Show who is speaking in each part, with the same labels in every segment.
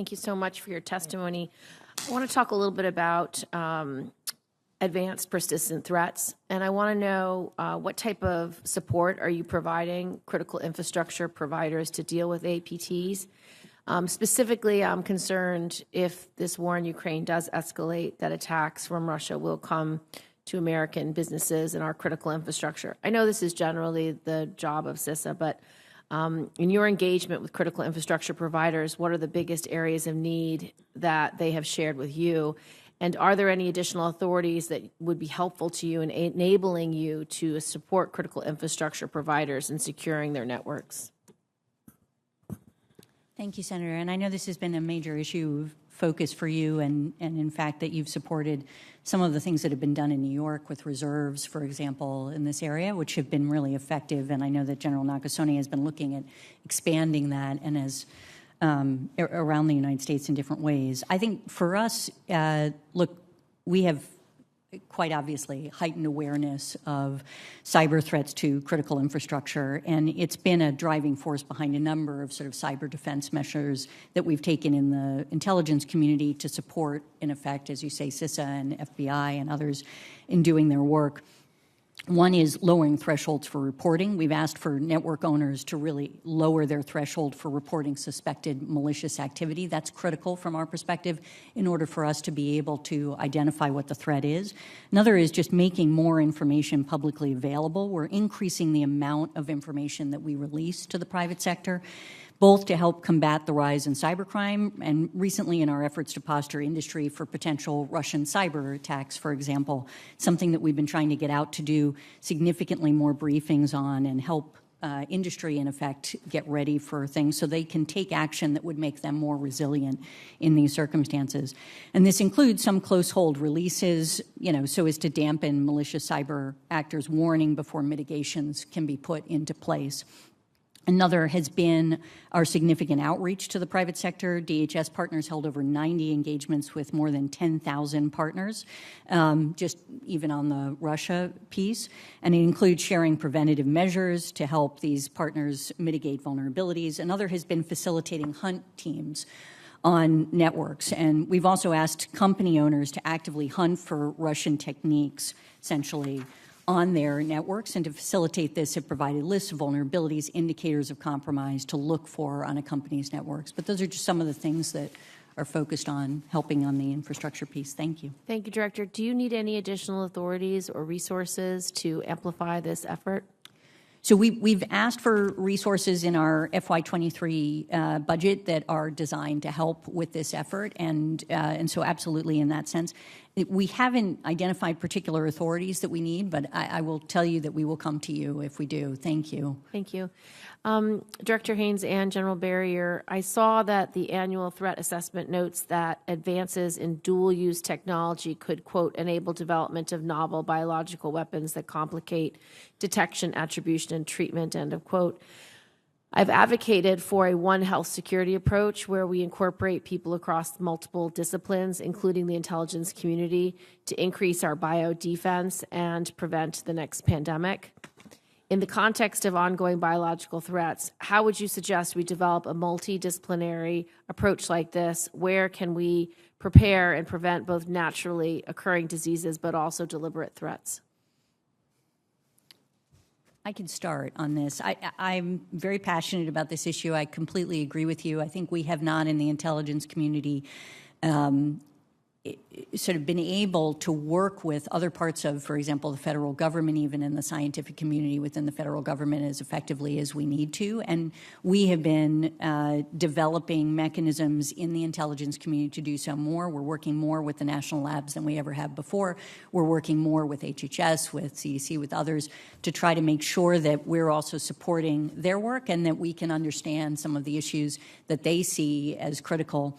Speaker 1: Thank you so much for your testimony. I want to talk a little bit about advanced persistent threats, and I want to know what type of support are you providing critical infrastructure providers to deal with APTs? Specifically, I'm concerned if this war in Ukraine does escalate, that attacks from Russia will come to American businesses and our critical infrastructure. I know this is generally the job of CISA, but in your engagement with critical infrastructure providers, what are the biggest areas of need that they have shared with you? And are there any additional authorities that would be helpful to you in enabling you to support critical infrastructure providers in securing their networks?
Speaker 2: Thank you, Senator. And I know this has been a major issue of focus for you, and in fact that you've supported some of the things that have been done in New York with reserves, for example, in this area, which have been really effective. And I know that General Nakasone has been looking at expanding that and as around the United States in different ways. I think for us, look, we have quite obviously heightened awareness of cyber threats to critical infrastructure, and it's been a driving force behind a number of sort of cyber defense measures that we've taken in the intelligence community to support, in effect, as you say, CISA and FBI and others in doing their work. One is lowering thresholds for reporting. We've asked for network owners to really lower their threshold for reporting suspected malicious activity. That's critical from our perspective in order for us to be able to identify what the threat is. Another is just making more information publicly available. We're increasing the amount of information that we release to the private sector, both to help combat the rise in cybercrime and recently in our efforts to posture industry for potential Russian cyber attacks, for example, something that we've been trying to get out to do significantly more briefings on and help industry, in effect, get ready for things so they can take action that would make them more resilient in these circumstances. And this includes some close hold releases, so as to dampen malicious cyber actors' warning before mitigations can be put into place. Another has been our significant outreach to the private sector. DHS partners held over 90 engagements with more than 10,000 partners, just even on the Russia piece. And it includes sharing preventative measures to help these partners mitigate vulnerabilities. Another has been facilitating hunt teams on networks. And we've also asked company owners to actively hunt for Russian techniques, essentially, on their networks, and to facilitate this, have provided lists of vulnerabilities, indicators of compromise to look for on a company's networks. But those are just some of the things that are focused on helping on the infrastructure piece. Thank you.
Speaker 1: Thank you, Director. Do you need any additional authorities or resources to amplify this effort?
Speaker 2: So we've asked for resources in our FY23 budget that are designed to help with this effort, and so absolutely in that sense. We haven't identified particular authorities that we need, but I will tell you that we will come to you if we do. Thank you.
Speaker 1: Thank you. Director Haines and General Berrier, I saw that the annual threat assessment notes that advances in dual-use technology could, quote, enable development of novel biological weapons that complicate detection, attribution, and treatment, end of quote. I've advocated for a One Health security approach where we incorporate people across multiple disciplines, including the intelligence community, to increase our biodefense and prevent the next pandemic. In the context of ongoing biological threats, how would you suggest we develop a multidisciplinary approach like this? Where can we prepare and prevent both naturally occurring diseases but also deliberate threats?
Speaker 2: I can start on this. I'm very passionate about this issue. I completely agree with you. I think we have not in the intelligence community sort of been able to work with other parts of, for example, the federal government, even in the scientific community within the federal government, as effectively as we need to. And we have been developing mechanisms in the intelligence community to do so more. We're working more with the national labs than we ever have before. We're working more with HHS, with CDC, with others, to try to make sure that we're also supporting their work and that we can understand some of the issues that they see as critical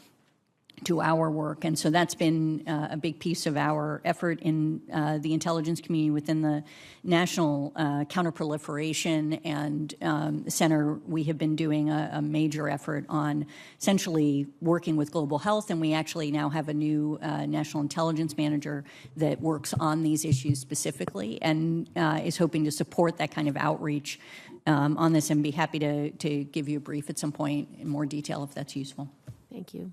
Speaker 2: to our work. And so that's been a big piece of our effort in the intelligence community within the National Counterproliferation and Center. We have been doing a major effort on essentially working with global health, and we actually now have a new national intelligence manager that works on these issues specifically and is hoping to support that kind of outreach on this, and be happy to give you a brief at some point in more detail if that's useful.
Speaker 1: Thank you.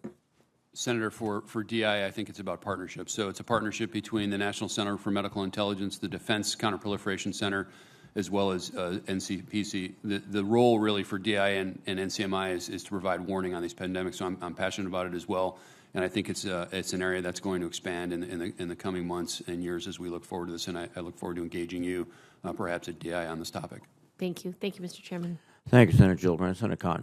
Speaker 3: Senator, for DI, I think it's about partnership. So it's a partnership between the National Center for Medical Intelligence, the Defense Counterproliferation Center, as well as NCPC. The role really for DI and NCMI is to provide warning on these pandemics. So I'm passionate about it as well, and I think it's an area that's going to expand in the coming months and years as we look forward to this. And I look forward to engaging you, perhaps at DI, on this topic.
Speaker 1: Thank you. Thank you, Mr. Chairman.
Speaker 4: Thank you, Senator Gillibrand. Senator Cotton.